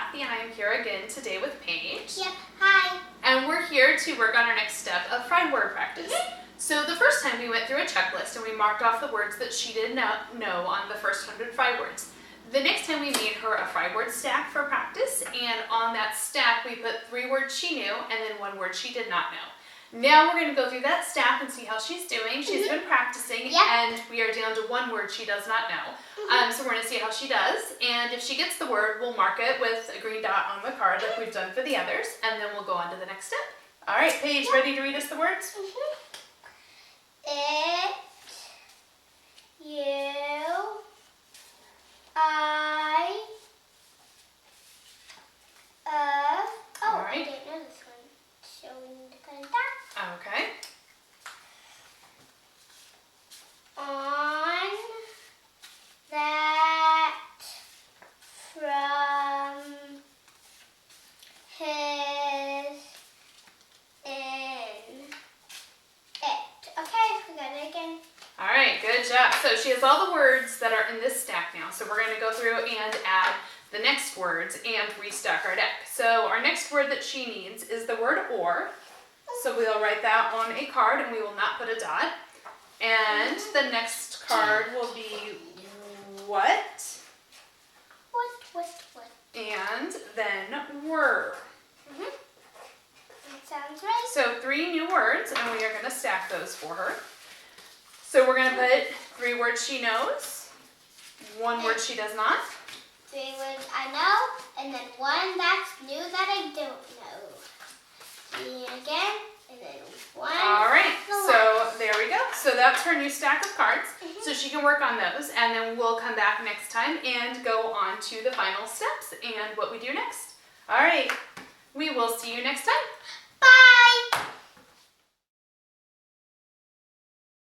Kathy, and I am here again today with Paige. Yep, hi. And we're here to work on our next step of fried word practice. So the first time we went through a checklist and we marked off the words that she did not know on the first 100 fried words. The next time we made her a fried word stack for practice, and on that stack we put 3 words she knew and then 1 word she did not know. Now we're going to go through that stack and see how she's doing. She's been practicing, and we are down to 1 word she does not know. So we're going to see how she does, and if she gets the word, we'll mark it with a green dot on the card like we've done for the others, and then we'll go on to the next step. All right, Paige, ready to read us the words? It, you, I, All right. I didn't know this one. Showing the kind of that. Okay. On that from his in it. Okay, we got it again. All right, good job. So she has all the words that are in this stack now. So we're going to go through and add the next words and restack our deck. So our next word that she needs is the word or. So we'll write that on a card and we will not put a dot. And the next card will be what? What? And then were. That sounds right. So 3 new words, and we are going to stack those for her. So we're going to put 3 words she knows, 1 word she does not. 3 words I know, and then 1 that's new that I don't know. And again, and then 1. All right, the so there we go. So that's her new stack of cards. So she can work on those, and then we'll come back next time and go on to the final steps and what we do next. All right, we will see you next time.